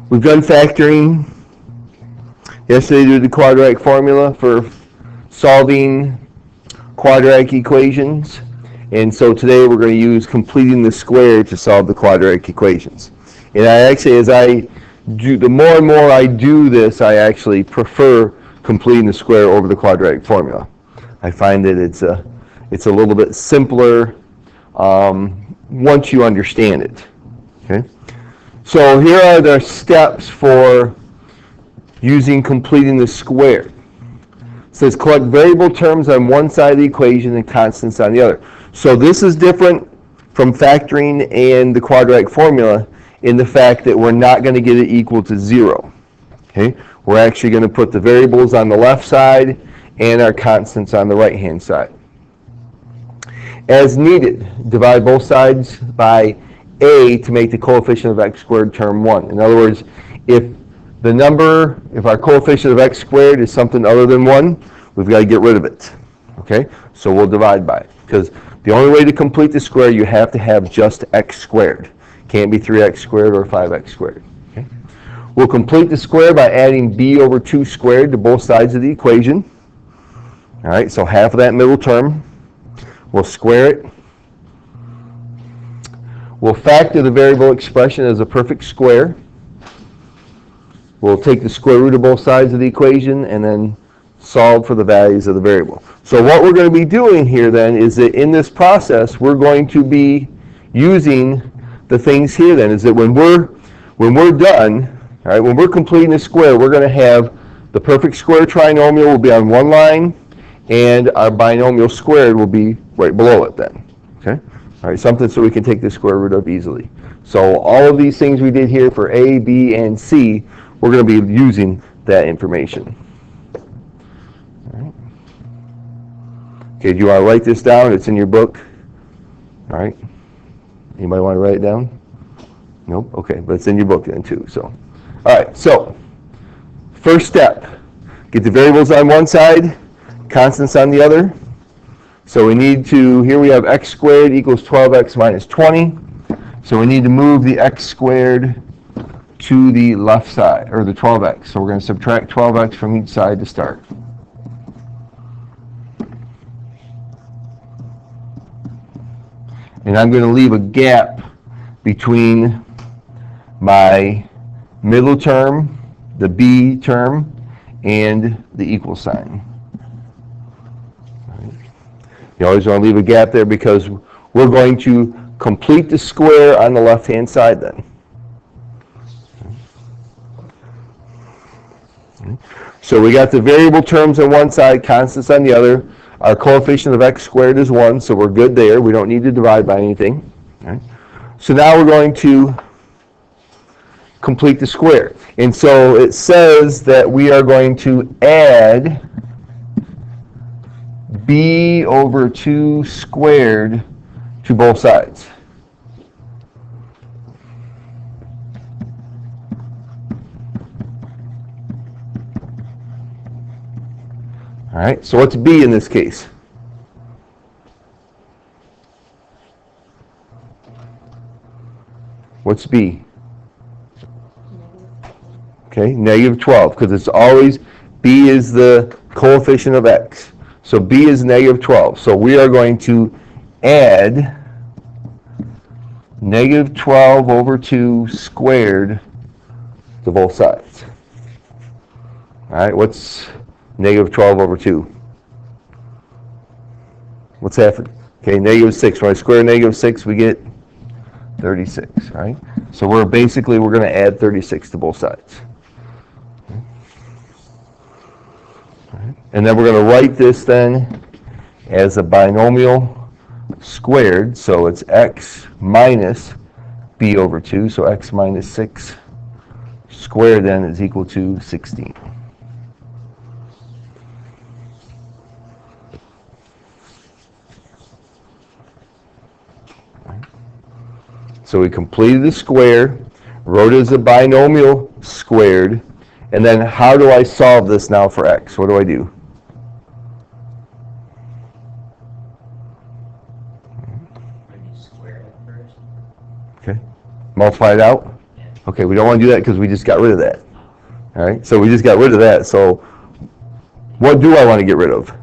We've done factoring. Yesterday we did the quadratic formula for solving quadratic equations. And so today we're going to use completing the square to solve the quadratic equations. And I actually, as I do, the more and more I do this, I actually prefer completing the square over the quadratic formula. I find that it's a little bit simpler once you understand it. Okay. So here are the steps for using completing the square. It says collect variable terms on one side of the equation and constants on the other. So this is different from factoring and the quadratic formula in the fact that we're not going to get it equal to 0. Okay? We're actually going to put the variables on the left side and our constants on the right hand side. As needed, divide both sides by a to make the coefficient of x squared term 1. In other words, if our coefficient of x squared is something other than 1, we've got to get rid of it. Okay? So we'll divide by it. Because the only way to complete the square, you have to have just x squared. Can't be 3x squared or 5x squared. Okay? We'll complete the square by adding b over 2 squared to both sides of the equation. All right, so half of that middle term. We'll square it. We'll factor the variable expression as a perfect square. We'll take the square root of both sides of the equation and then solve for the values of the variable. So what we're going to be doing here then is that in this process we're going to be using the things here then is that when we're done, all right, when we're completing the square, we're going to have the perfect square trinomial will be on one line and our binomial squared will be right below it then. Okay? All right, something so we can take the square root of easily. So all of these things we did here for A, B, and C, we're going to be using that information. All right. Okay, do you want to write this down? It's in your book. All right. Anybody want to write it down? Nope. Okay, but it's in your book then too. So, all right. So, first step: get the variables on one side, constants on the other. So we need to, here we have x squared equals 12x minus 20. So we need to move the x squared to the left side, or the 12x. So we're going to subtract 12x from each side to start. And I'm going to leave a gap between my middle term, the b term, and the equal sign. You always want to leave a gap there because we're going to complete the square on the left-hand side then. So we got the variable terms on one side, constants on the other. Our coefficient of x squared is 1, so we're good there. We don't need to divide by anything. Okay. So now we're going to complete the square. And so it says that we are going to add b over 2 squared to both sides. All right, so what's b in this case? What's b? Okay, negative 12, because it's always, b is the coefficient of x. So b is negative 12. So we are going to add negative 12 over 2 squared to both sides. All right, what's negative 12 over 2? What's half? Okay, negative 6. When I square negative 6, we get 36, right? So we're going to add 36 to both sides. And then we're going to write this then as a binomial squared. So it's x minus b over 2. So x minus 6 squared then is equal to 16. So we completed the square, wrote it as a binomial squared, and then how do I solve this now for x? What do I do? Okay. Multiply it out? Okay, we don't want to do that because we just got rid of that. All right, so we just got rid of that. So what do I want to get rid of?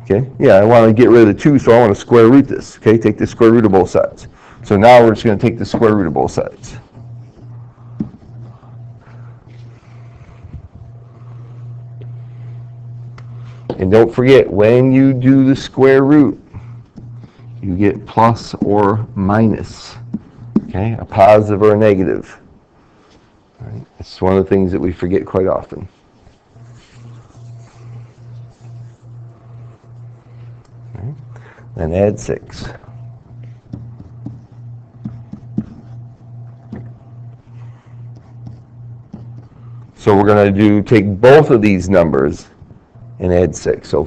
Okay, yeah, I want to get rid of the 2, so I want to square root this. Okay, take the square root of both sides. So now we're just going to take the square root of both sides. And don't forget, when you do the square root, you get plus or minus. Okay, a positive or a negative. All right, it's one of the things that we forget quite often. All right, then add 6. So we're going to take both of these numbers and add 6. So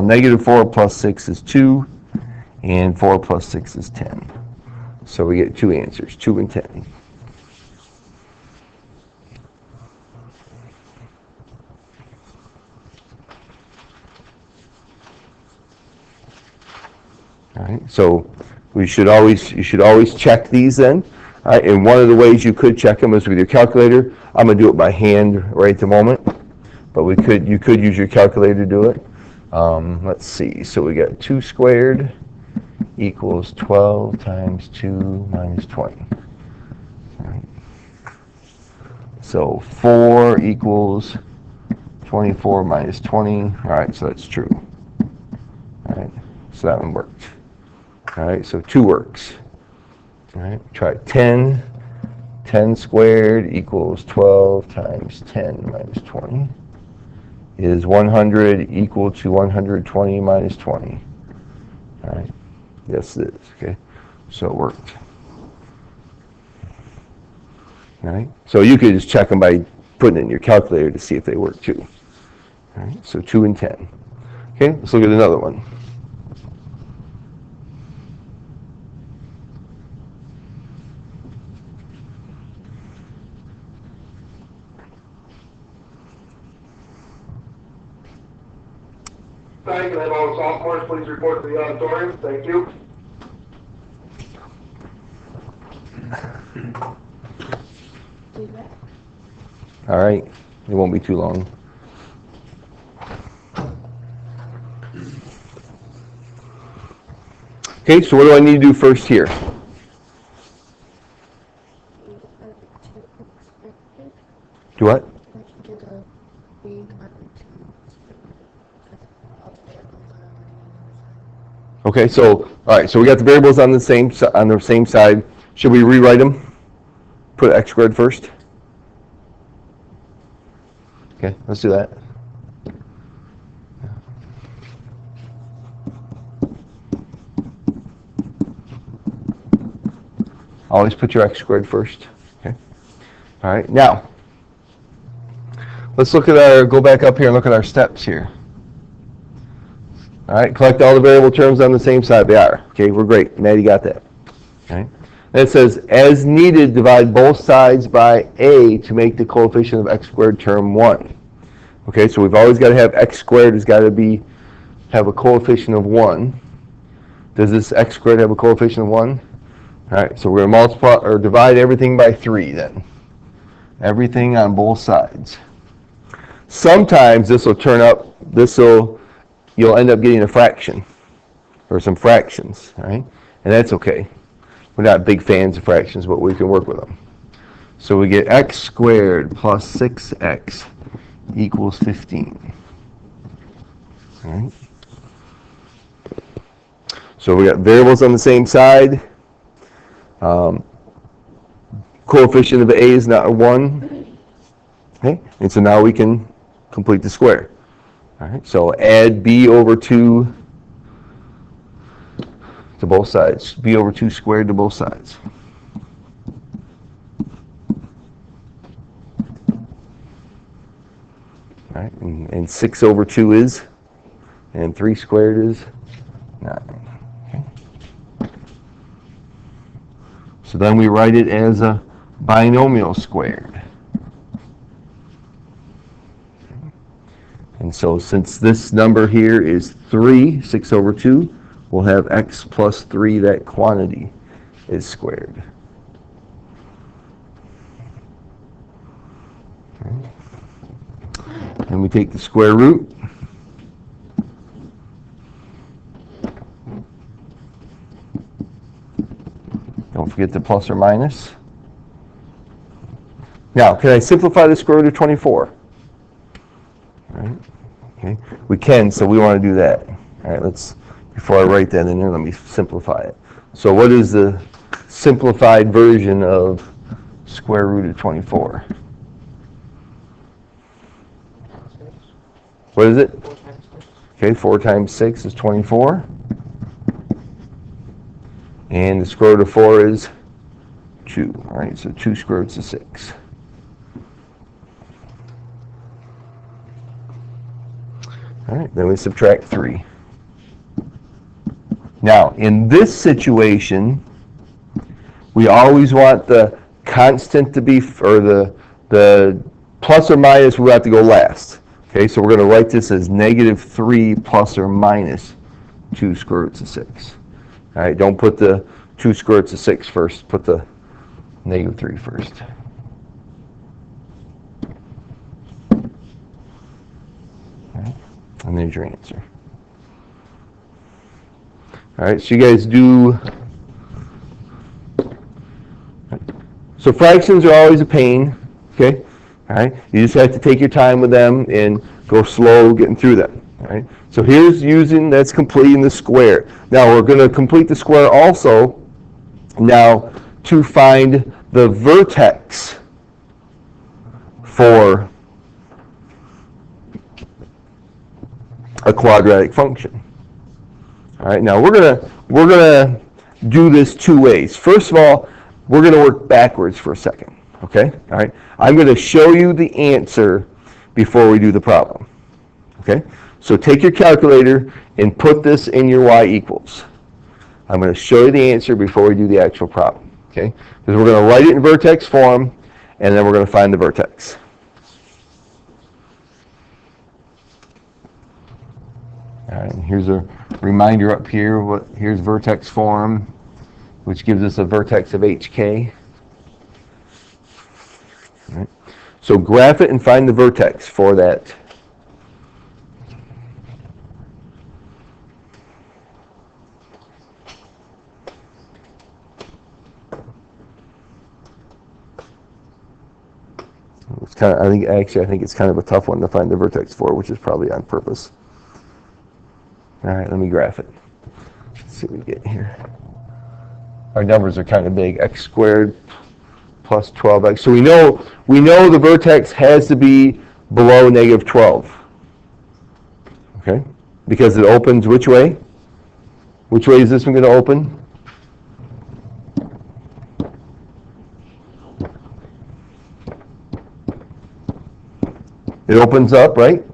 negative 4 plus 6 is 2, and 4 plus 6 is 10. So we get 2 answers, 2 and 10. All right, so you should always check these then. All right, and one of the ways you could check them is with your calculator. I'm going to do it by hand right at the moment, but you could use your calculator to do it. Let's see, so we got 2 squared equals 12 times 2 minus 20. All right. So 4 equals 24 minus 20. All right, so that's true. All right, so that one worked. All right, so 2 works. All right, try 10. 10 squared equals 12 times 10 minus 20 is 100 equal to 120 minus 20. All right, yes it is, okay, so it worked. All right, so you could just check them by putting it in your calculator to see if they work too. All right, so 2 and 10. Okay, let's look at another one. Thank you. Have all sophomores please report to the auditorium. Thank you. All right, it won't be too long. Okay, so what do I need to do first here? Do what? Okay, so all right, so we got the variables on the same side. Should we rewrite them? Put x squared first. Okay, let's do that. Always put your x squared first. Okay. All right, now let's go back up here and look at our steps here. All right, collect all the variable terms on the same side. They are. Okay, we're great. Maddie got that. Okay. And it says, as needed, divide both sides by a to make the coefficient of x squared term 1. Okay, so we've always got to have x squared has got to have a coefficient of 1. Does this x squared have a coefficient of 1? All right, so we're going to multiply or divide everything by 3 then. Everything on both sides. Sometimes this will turn up, you'll end up getting a fraction or some fractions, all right? And that's okay. We're not big fans of fractions, but we can work with them. So we get x squared plus 6x equals 15. All right? So we got variables on the same side. Coefficient of a is not a 1. Okay? And so now we can complete the square. All right, so add b over 2 to both sides. B over 2 squared to both sides. All right, and 6 over 2 is, and 3 squared is 9. Okay. So then we write it as a binomial squared. And so since this number here is 3, 6 over 2, we'll have x plus 3, that quantity is squared. Then we take the square root. Don't forget the plus or minus. Now, can I simplify the square root of 24? All right. Okay. We can, so we want to do that. All right, before I write that in there, let me simplify it. So what is the simplified version of square root of 24? What is it? Okay, 4 times 6 is 24. And the square root of 4 is 2. All right, so 2 square roots of 6. All right, then we subtract 3. Now, in this situation, we always want the constant to be, or the plus or minus, we have to go last. Okay, so we're going to write this as negative 3 plus or minus 2 square roots of 6. All right, don't put the 2 square roots of 6 first. Put the negative 3 first. All right, and there's your answer. All right, so you guys do. So fractions are always a pain, okay? All right, you just have to take your time with them and go slow getting through them. All right, so here's that's completing the square. Now we're going to complete the square also now to find the vertex for a quadratic function. All right, now we're gonna do this 2 ways. First of all, we're gonna work backwards for a second. Okay, all right. I'm gonna show you the answer before we do the problem. Okay, so take your calculator and put this in your y equals. I'm gonna show you the answer before we do the actual problem. Okay, because we're gonna write it in vertex form, and then we're gonna find the vertex. All right, and here's a reminder up here. Here's vertex form, which gives us a vertex of HK. All right. So graph it and find the vertex for that. It's kind of, I think it's kind of a tough one to find the vertex for, which is probably on purpose. All right, let me graph it. Let's see what we get here. Our numbers are kind of big. X squared plus 12x. So we know the vertex has to be below negative 12. Okay? Because it opens which way? Which way is this one going to open? It opens up, right?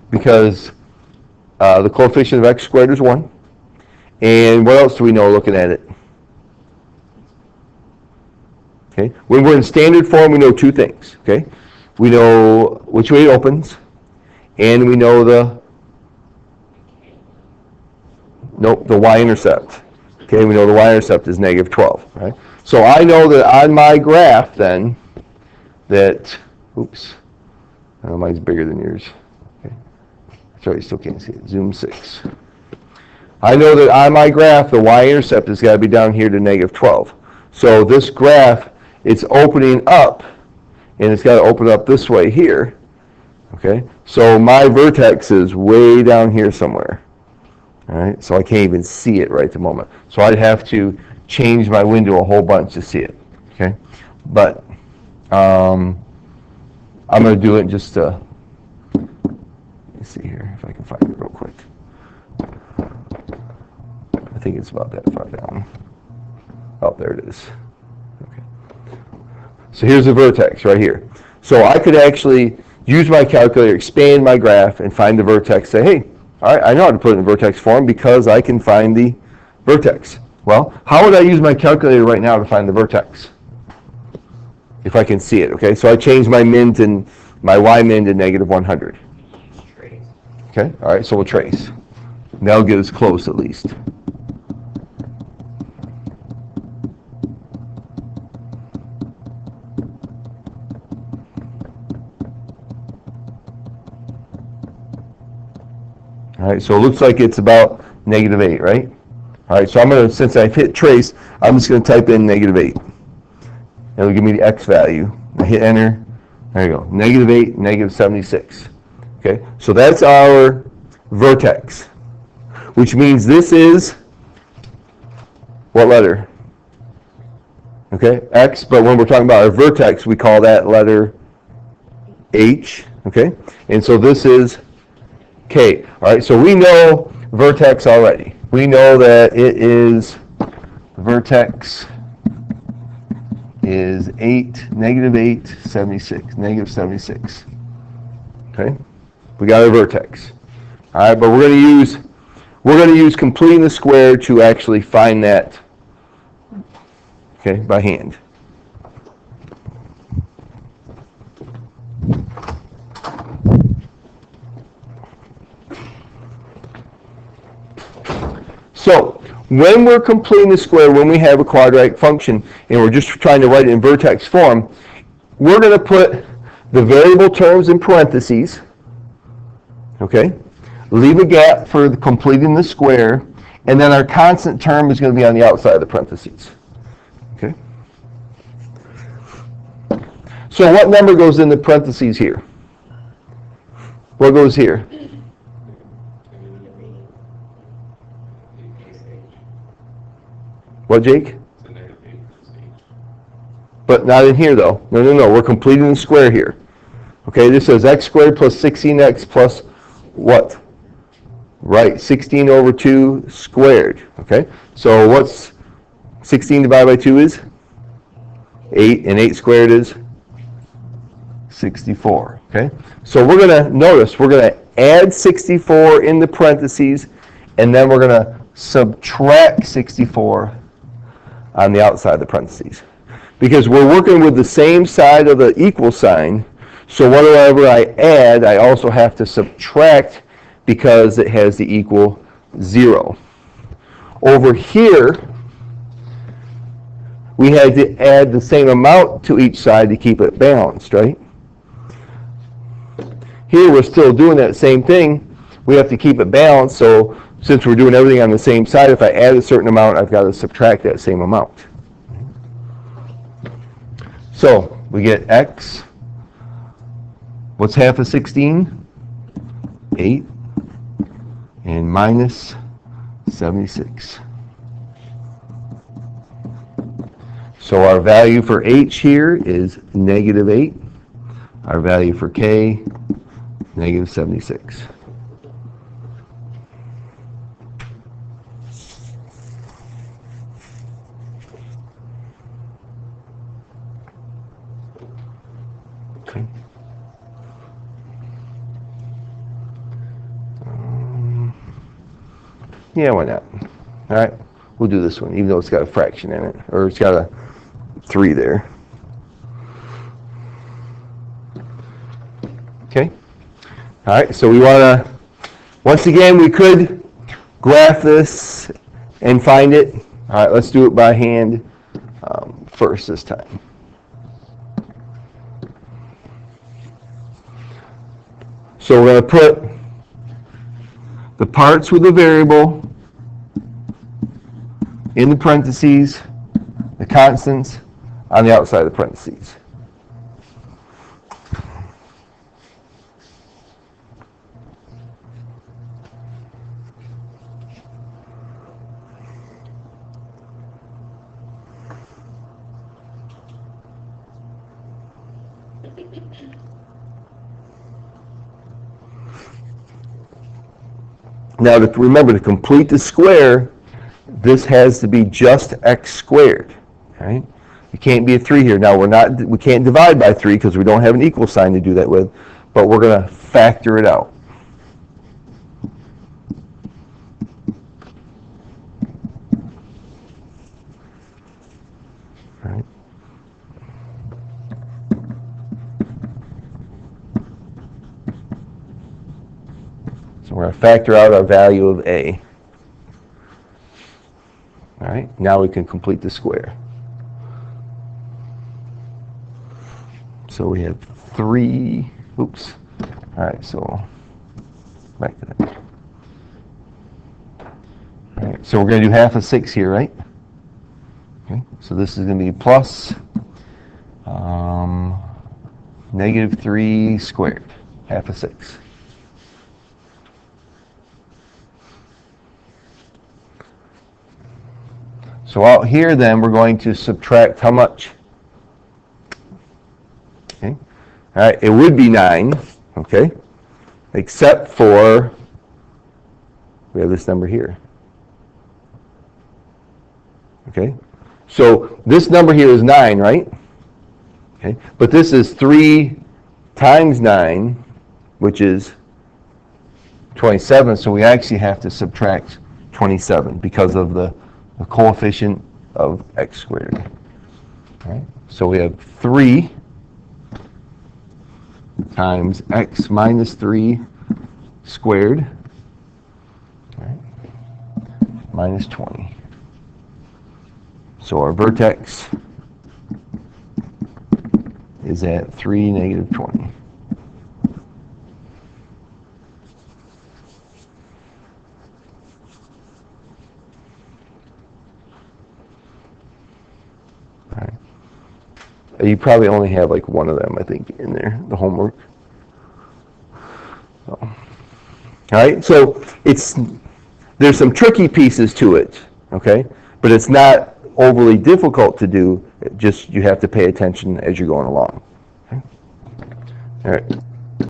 Because the coefficient of x squared is 1. And what else do we know looking at it? Okay. When we're in standard form, we know 2 things. Okay. We know which way it opens, and we know the y-intercept. Okay. We know the y-intercept is negative 12. Right. So I know that on my graph then that, oops, I know mine's bigger than yours. Okay. Sorry, you still can't see it. Zoom 6. I know that on my graph, the y-intercept has got to be down here to negative 12. So this graph, it's opening up, and it's got to open up this way here. Okay, so my vertex is way down here somewhere. All right, so I can't even see it right at the moment. So I'd have to change my window a whole bunch to see it. Okay, but I'm going to do it just to, let me see here if I can find it real quick. I think it's about that far down. Oh, there it is. Okay. So here's the vertex right here. So I could actually use my calculator, expand my graph, and find the vertex. Say, hey, all right, I know how to put it in vertex form because I can find the vertex. Well, how would I use my calculator right now to find the vertex? If I can see it, okay? So I changed my y-min to negative 100. Trace. Okay, all right, so we'll trace. That'll get us close at least. All right, so it looks like it's about -8, right? All right, so I'm going to, since I've hit trace, I'm just going to type in -8. It'll give me the x value. I hit enter. There you go. -8, -76. Okay, so that's our vertex, which means this is what letter? Okay, x, but when we're talking about our vertex, we call that letter H. Okay, and so this is K. All right, so we know vertex already. We know that it is, vertex is 8, -8, 76, -76. Okay, we got our vertex. All right, but we're going to use completing the square to actually find that. Okay, by hand. So when we're completing the square, when we have a quadratic function, and we're just trying to write it in vertex form, we're going to put the variable terms in parentheses, okay? Leave a gap for completing the square, and then our constant term is going to be on the outside of the parentheses, okay? So what number goes in the parentheses here? What goes here? What, Jake? But not in here, though. No. We're completing the square here. Okay, this says x squared plus 16x plus what? Right, 16 over 2 squared. Okay, so what's 16 divided by 2 is? 8, and 8 squared is? 64. Okay, so we're going to, notice, we're going to add 64 in the parentheses, and then we're going to subtract 64 on the outside of the parentheses. Because we're working with the same side of the equal sign, so whatever I add, I also have to subtract because it has the equal 0. Over here, we had to add the same amount to each side to keep it balanced, right? Here we're still doing that same thing. We have to keep it balanced, so since we're doing everything on the same side, if I add a certain amount, I've got to subtract that same amount. So we get x. What's half of 16? 8. And minus 76. So our value for h here is -8. Our value for k, -76. Okay. Yeah, why not? All right, we'll do this one, even though it's got a fraction in it, or it's got a 3 there. Okay. All right, so we want to, once again, we could graph this and find it. All right, let's do it by hand first this time. So we're going to put the parts with the variable in the parentheses, the constants on the outside of the parentheses. Now, remember, to complete the square, this has to be just x squared. Right? It can't be a 3 here. Now, we can't divide by 3 because we don't have an equal sign to do that with, but we're going to factor it out. Right? So we're going to factor out our value of a. All right, now we can complete the square. So we have 3, oops. All right, so back to that. right, so we're going to do half of 6 here, right? Okay, so this is going to be plus negative 3 squared, half of 6. So out here then we're going to subtract how much? Okay. All right, it would be 9, okay, except for we have this number here. Okay, so this number here is 9, right? Okay, but this is 3 times 9, which is 27, so we actually have to subtract 27 because of the coefficient of x squared. All right, so we have 3 times x minus 3 squared, all right, minus 20. So our vertex is at 3, negative 20. All right. You probably only have like one of them, I think, in there, the homework. So. All right, so there's some tricky pieces to it, okay? But it's not overly difficult to do, just you have to pay attention as you're going along. Okay? All right.